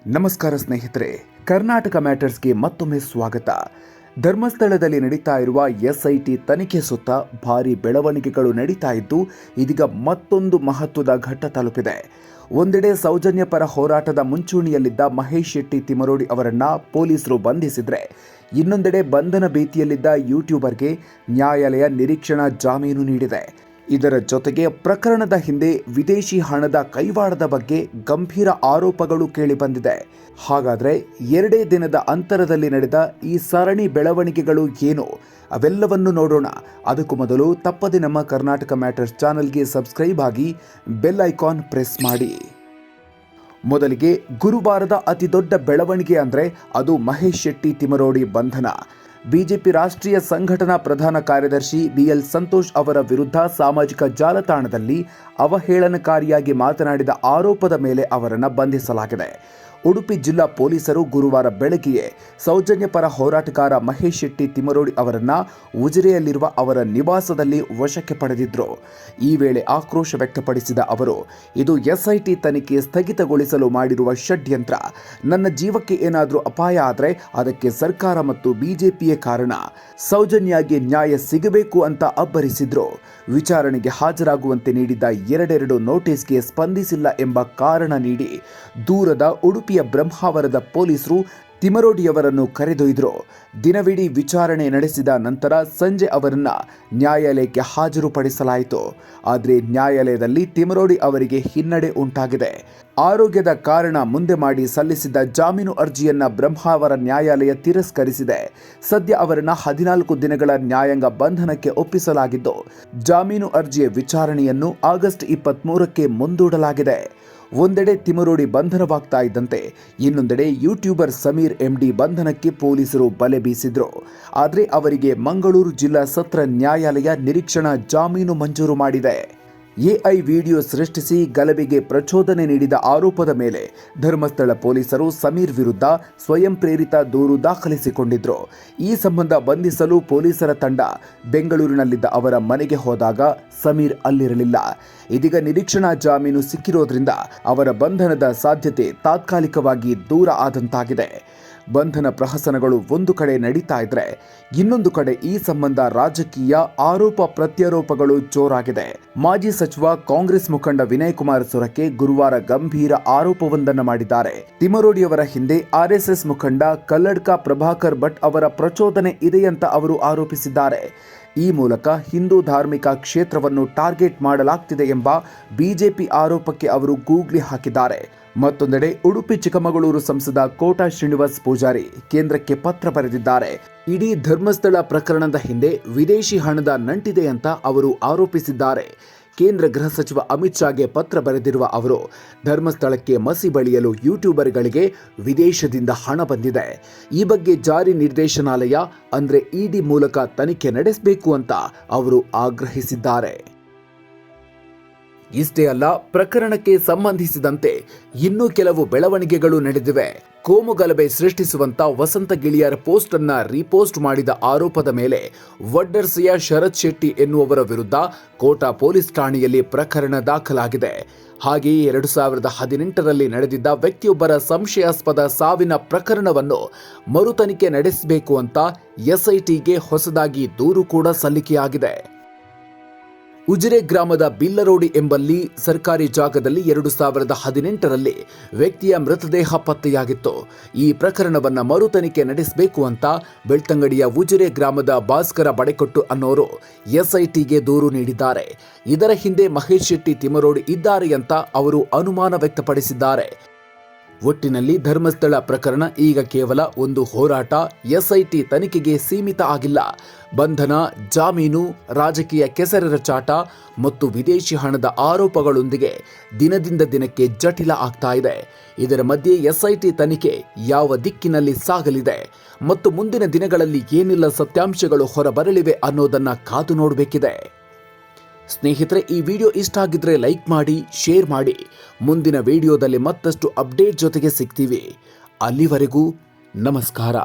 ನಮಸ್ಕಾರ ಸ್ನೇಹಿತರೆ, ಕರ್ನಾಟಕ ಮ್ಯಾಟರ್ಸ್ಗೆ ಮತ್ತೊಮ್ಮೆ ಸ್ವಾಗತ. ಧರ್ಮಸ್ಥಳದಲ್ಲಿ ನಡೀತಾ ಇರುವ ಎಸ್ಐಟಿ ತನಿಖೆ ಸುತ್ತ ಭಾರಿ ಬೆಳವಣಿಗೆಗಳು ನಡೀತಾ ಇದ್ದು, ಇದೀಗ ಮತ್ತೊಂದು ಮಹತ್ವದ ಘಟ್ಟ ತಲುಪಿದೆ. ಒಂದೆಡೆ ಸೌಜನ್ಯ ಪರ ಹೋರಾಟದ ಮುಂಚೂಣಿಯಲ್ಲಿದ್ದ ಮಹೇಶ್ ಶೆಟ್ಟಿ ತಿಮರೋಡಿ ಅವರನ್ನ ಪೊಲೀಸರು ಬಂಧಿಸಿದ್ರೆ, ಇನ್ನೊಂದೆಡೆ ಬಂಧನ ಭೀತಿಯಲ್ಲಿದ್ದ ಯೂಟ್ಯೂಬರ್ಗೆ ನ್ಯಾಯಾಲಯ ನಿರೀಕ್ಷಣಾ ಜಾಮೀನು ನೀಡಿದೆ. ಇದರ ಜೊತೆಗೆ ಪ್ರಕರಣದ ಹಿಂದೆ ವಿದೇಶಿ ಹಣದ ಕೈವಾಡದ ಬಗ್ಗೆ ಗಂಭೀರ ಆರೋಪಗಳು ಕೇಳಿಬಂದಿದೆ. ಹಾಗಾದರೆ ಎರಡೇ ದಿನದ ಅಂತರದಲ್ಲಿ ನಡೆದ ಈ ಸರಣಿ ಬೆಳವಣಿಗೆಗಳು ಏನು, ಅವೆಲ್ಲವನ್ನು ನೋಡೋಣ. ಅದಕ್ಕೂ ಮೊದಲು ತಪ್ಪದೆ ನಮ್ಮ ಕರ್ನಾಟಕ ಮ್ಯಾಟರ್ಸ್ ಚಾನೆಲ್ಗೆ ಸಬ್ಸ್ಕ್ರೈಬ್ ಆಗಿ ಬೆಲ್ ಐಕಾನ್ ಪ್ರೆಸ್ ಮಾಡಿ. ಮೊದಲಿಗೆ ಗುರುವಾರದ ಅತಿ ದೊಡ್ಡ ಬೆಳವಣಿಗೆ ಅಂದರೆ ಅದು ಮಹೇಶ್ ಶೆಟ್ಟಿ ತಿಮರೋಡಿ ಬಂಧನ. ಬಿಜೆಪಿ ರಾಷ್ಟ್ರೀಯ ಸಂಘಟನಾ ಪ್ರಧಾನ ಕಾರ್ಯದರ್ಶಿ ಬಿಎಲ್ ಸಂತೋಷ್ ಅವರ ವಿರುದ್ಧ ಸಾಮಾಜಿಕ ಜಾಲತಾಣದಲ್ಲಿ ಅವಹೇಳನಕಾರಿಯಾಗಿ ಮಾತನಾಡಿದ ಆರೋಪದ ಮೇಲೆ ಅವರನ್ನು ಬಂಧಿಸಲಾಗಿದೆ. ಉಡುಪಿ ಜಿಲ್ಲಾ ಪೊಲೀಸರು ಗುರುವಾರ ಬೆಳಗ್ಗೆಯೇ ಸೌಜನ್ಯ ಪರ ಹೋರಾಟಗಾರ ಮಹೇಶ್ ಶೆಟ್ಟಿ ತಿಮರೋಡಿ ಅವರನ್ನ ಉಜಿರೆಯಲ್ಲಿರುವ ಅವರ ನಿವಾಸದಲ್ಲಿ ವಶಕ್ಕೆ ಪಡೆದಿದ್ರು. ಈ ವೇಳೆ ಆಕ್ರೋಶ ವ್ಯಕ್ತಪಡಿಸಿದ ಅವರು, ಇದು ಎಸ್ಐಟಿ ತನಿಖೆ ಸ್ಥಗಿತಗೊಳಿಸಲು ಮಾಡಿರುವ ಷಡ್ಯಂತ್ರ. ನನ್ನ ಜೀವಕ್ಕೆ ಏನಾದರೂ ಅಪಾಯ ಆದರೆ ಅದಕ್ಕೆ ಸರ್ಕಾರ ಮತ್ತು ಬಿಜೆಪಿಯೇ ಕಾರಣ. ಸೌಜನ್ಯಗೆ ನ್ಯಾಯ ಸಿಗಬೇಕು ಅಂತ ಅಬ್ಬರಿಸಿದ್ರು. ವಿಚಾರಣೆಗೆ ಹಾಜರಾಗುವಂತೆ ನೀಡಿದ್ದ ಎರಡೆರಡು ನೋಟಿಸ್ಗೆ ಸ್ಪಂದಿಸಿಲ್ಲ ಎಂಬ ಕಾರಣ ನೀಡಿ ದೂರದ ಉಡುಪಿಯ ಬ್ರಹ್ಮಾವರದ ಪೊಲೀಸರು ತಿಮರೋಡಿಯವರನ್ನು ಕರೆದೊಯ್ದರು. ದಿನವಿಡೀ ವಿಚಾರಣೆ ನಡೆಸಿದ ನಂತರ ಸಂಜೆ ಅವರನ್ನ ನ್ಯಾಯಾಲಯಕ್ಕೆ ಹಾಜರುಪಡಿಸಲಾಯಿತು. ಆದರೆ ನ್ಯಾಯಾಲಯದಲ್ಲಿ ತಿಮರೋಡಿ ಅವರಿಗೆ ಹಿನ್ನಡೆ ಉಂಟಾಗಿದೆ. ಆರೋಗ್ಯದ ಕಾರಣ ಮುಂದೆ ಮಾಡಿ ಸಲ್ಲಿಸಿದ್ದ ಜಾಮೀನು ಅರ್ಜಿಯನ್ನ ಬ್ರಹ್ಮಾವರ ನ್ಯಾಯಾಲಯ ತಿರಸ್ಕರಿಸಿದೆ. ಸದ್ಯ ಅವರನ್ನ 14 ದಿನಗಳ ನ್ಯಾಯಾಂಗ ಬಂಧನಕ್ಕೆ ಒಪ್ಪಿಸಲಾಗಿದ್ದು, ಜಾಮೀನು ಅರ್ಜಿಯ ವಿಚಾರಣೆಯನ್ನು ಆಗಸ್ಟ್ 23ಕ್ಕೆ ಮುಂದೂಡಲಾಗಿದೆ. ಒಂದೆಡೆ ತಿಮರೋಡಿ ಬಂಧನವಾಗ್ತಾ ಇದ್ದಂತೆ ಇನ್ನೊಂದೆಡೆ ಯೂಟ್ಯೂಬರ್ ಸಮೀರ್ ಎಂಡಿ ಬಂಧನಕ್ಕೆ ಪೊಲೀಸರು ಬಲೆ ಬೀಸಿದ್ರು. ಆದರೆ ಅವರಿಗೆ ಮಂಗಳೂರು ಜಿಲ್ಲಾ ಸತ್ರ ನ್ಯಾಯಾಲಯ ನಿರೀಕ್ಷಣಾ ಜಾಮೀನು ಮಂಜೂರು ಮಾಡಿದೆ. ಎಐ ವಿಡಿಯೋ ಸೃಷ್ಟಿಸಿ ಗಲಭೆಗೆ ಪ್ರಚೋದನೆ ನೀಡಿದ ಆರೋಪದ ಮೇಲೆ ಧರ್ಮಸ್ಥಳ ಪೊಲೀಸರು ಸಮೀರ್ ವಿರುದ್ಧ ಸ್ವಯಂ ಪ್ರೇರಿತ ದೂರು ದಾಖಲಿಸಿಕೊಂಡಿದ್ರು. ಈ ಸಂಬಂಧ ಬಂಧಿಸಲು ಪೊಲೀಸರ ತಂಡ ಬೆಂಗಳೂರಿನಲ್ಲಿದ್ದ ಅವರ ಮನೆಗೆ ಹೋದಾಗ ಸಮೀರ್ ಅಲ್ಲಿರಲಿಲ್ಲ. ಇದೀಗ ನಿರೀಕ್ಷಣಾ ಜಾಮೀನು ಸಿಕ್ಕಿರೋದ್ರಿಂದ ಅವರ ಬಂಧನದ ಸಾಧ್ಯತೆ ತಾತ್ಕಾಲಿಕವಾಗಿ ದೂರ ಆದಂತಾಗಿದೆ. ಬಂಧನ ಪ್ರಹಸನಗಳು ಒಂದು ಕಡೆ ನಡೀತಾ ಇದ್ರೆ, ಇನ್ನೊಂದು ಕಡೆ ಈ ಸಂಬಂಧ ರಾಜಕೀಯ ಆರೋಪ ಪ್ರತ್ಯಾರೋಪಗಳು ಜೋರಾಗಿದೆ. ಮಾಜಿ ಸಚಿವ ಕಾಂಗ್ರೆಸ್ ಮುಖಂಡ ವಿನಯ್ ಕುಮಾರ್ ಸೊರಕೆ ಗುರುವಾರ ಗಂಭೀರ ಆರೋಪವೊಂದನ್ನು ಮಾಡಿದ್ದಾರೆ. ತಿಮರೋಡಿಯವರ ಹಿಂದೆ ಆರ್ಎಸ್ಎಸ್ ಮುಖಂಡ ಕಲ್ಲಡ್ಕ ಪ್ರಭಾಕರ್ ಭಟ್ ಅವರ ಪ್ರಚೋದನೆ ಇದೆಯಂತ ಅವರು ಆರೋಪಿಸಿದ್ದಾರೆ. ಈ ಮೂಲಕ ಹಿಂದೂ ಧಾರ್ಮಿಕ ಕ್ಷೇತ್ರವನ್ನು ಟಾರ್ಗೆಟ್ ಮಾಡಲಾಗ್ತಿದೆ ಎಂಬ ಬಿಜೆಪಿ ಆರೋಪಕ್ಕೆ ಅವರು ಗೂಗ್ಲಿ ಹಾಕಿದ್ದಾರೆ. ಮತ್ತೊಂದೆಡೆ ಉಡುಪಿ ಚಿಕ್ಕಮಗಳೂರು ಸಂಸದ ಕೋಟಾ ಶ್ರೀನಿವಾಸ್ ಪೂಜಾರಿ ಕೇಂದ್ರಕ್ಕೆ ಪತ್ರ ಬರೆದಿದ್ದಾರೆ. ಇಡೀ ಧರ್ಮಸ್ಥಳ ಪ್ರಕರಣದ ಹಿಂದೆ ವಿದೇಶಿ ಹಣದ ನಂಟಿದೆ ಅಂತ ಅವರು ಆರೋಪಿಸಿದ್ದಾರೆ. ಕೇಂದ್ರ ಗೃಹ ಸಚಿವ ಅಮಿತ್ ಶಾಗೆ ಪತ್ರ ಬರೆದಿರುವ ಅವರು, ಧರ್ಮಸ್ಥಳಕ್ಕೆ ಮಸಿ ಬಳಿಯಲು ಯೂಟ್ಯೂಬರ್ಗಳಿಗೆ ವಿದೇಶದಿಂದ ಹಣ ಬಂದಿದೆ. ಈ ಬಗ್ಗೆ ಜಾರಿ ನಿರ್ದೇಶನಾಲಯ ಅಂದ್ರೆ ಇಡಿ ಮೂಲಕ ತನಿಖೆ ನಡೆಸಬೇಕು ಅಂತ ಅವರು ಆಗ್ರಹಿಸಿದ್ದಾರೆ. ಇಷ್ಟೇ ಅಲ್ಲ, ಪ್ರಕರಣಕ್ಕೆ ಸಂಬಂಧಿಸಿದಂತೆ ಇನ್ನೂ ಕೆಲವು ಬೆಳವಣಿಗೆಗಳು ನಡೆದಿವೆ. ಕೋಮುಗಲಭೆ ಸೃಷ್ಟಿಸುವಂತ ವಸಂತ ಗಿಳಿಯರ ಪೋಸ್ಟ್ ಅನ್ನ ರೀಪೋಸ್ಟ್ ಮಾಡಿದ ಆರೋಪದ ಮೇಲೆ ವಡ್ಡರ್ಸಿಯ ಶರತ್ ಶೆಟ್ಟಿ ಎನ್ನುವವರ ವಿರುದ್ಧ ಕೋಟಾ ಪೊಲೀಸ್ ಠಾಣೆಯಲ್ಲಿ ಪ್ರಕರಣ ದಾಖಲಾಗಿದೆ. ಹಾಗೆಯೇ 2018ರಲ್ಲಿ ನಡೆದಿದ್ದ ವ್ಯಕ್ತಿಯೊಬ್ಬರ ಸಂಶಯಾಸ್ಪದ ಸಾವಿನ ಪ್ರಕರಣವನ್ನು ಮರು ತನಿಖೆ ನಡೆಸಬೇಕು ಅಂತ ಎಸ್ಐಟಿಗೆ ಹೊಸದಾಗಿ ದೂರು ಕೂಡ ಸಲ್ಲಿಕೆಯಾಗಿದೆ. ಉಜಿರೆ ಗ್ರಾಮದ ಬಿಲ್ಲರೋಡಿ ಎಂಬಲ್ಲಿ ಸರ್ಕಾರಿ ಜಾಗದಲ್ಲಿ 2018ರಲ್ಲಿ ವ್ಯಕ್ತಿಯ ಮೃತದೇಹ ಪತ್ತೆಯಾಗಿತ್ತು. ಈ ಪ್ರಕರಣವನ್ನು ಮರು ತನಿಖೆ ನಡೆಸಬೇಕು ಅಂತ ಬೆಳ್ತಂಗಡಿಯ ಉಜಿರೆ ಗ್ರಾಮದ ಭಾಸ್ಕರ ಬಡೆಕೊಟ್ಟು ಅನ್ನೋರು ಎಸ್ಐಟಿಗೆ ದೂರು ನೀಡಿದ್ದಾರೆ. ಇದರ ಹಿಂದೆ ಮಹೇಶ್ ಶೆಟ್ಟಿ ತಿಮರೋಡಿ ಇದ್ದಾರೆ ಅಂತ ಅವರು ಅನುಮಾನ ವ್ಯಕ್ತಪಡಿಸಿದ್ದಾರೆ. ಒಟ್ಟಿನಲ್ಲಿ ಧರ್ಮಸ್ಥಳ ಪ್ರಕರಣ ಈಗ ಕೇವಲ ಒಂದು ಹೋರಾಟ, ಎಸ್ಐಟಿ ತನಿಖೆಗೆ ಸೀಮಿತ ಆಗಿಲ್ಲ. ಬಂಧನ, ಜಾಮೀನು, ರಾಜಕೀಯ ಕೆಸರೆರ ಚಾಟ ಮತ್ತು ವಿದೇಶಿ ಹಣದ ಆರೋಪಗಳೊಂದಿಗೆ ದಿನದಿಂದ ದಿನಕ್ಕೆ ಜಟಿಲ ಆಗ್ತಾ ಇದೆ. ಇದರ ಮಧ್ಯೆ ಎಸ್ಐಟಿ ತನಿಖೆ ಯಾವ ದಿಕ್ಕಿನಲ್ಲಿ ಸಾಗಲಿದೆ ಮತ್ತು ಮುಂದಿನ ದಿನಗಳಲ್ಲಿ ಏನೆಲ್ಲ ಸತ್ಯಾಂಶಗಳು ಹೊರಬರಲಿವೆ ಅನ್ನೋದನ್ನ ಕಾದು ನೋಡಬೇಕಿದೆ. ಸ್ನೇಹಿತರೆ, ಈ ವಿಡಿಯೋ ಇಷ್ಟ ಆಗಿದ್ರೆ ಲೈಕ್ ಮಾಡಿ, ಶೇರ್ ಮಾಡಿ. ಮುಂದಿನ ವಿಡಿಯೋದಲ್ಲಿ ಮತ್ತಷ್ಟು ಅಪ್ಡೇಟ್ ಜೊತೆಗೆ ಸಿಗ್ತೀವಿ. ಅಲ್ಲಿವರೆಗೂ ನಮಸ್ಕಾರ.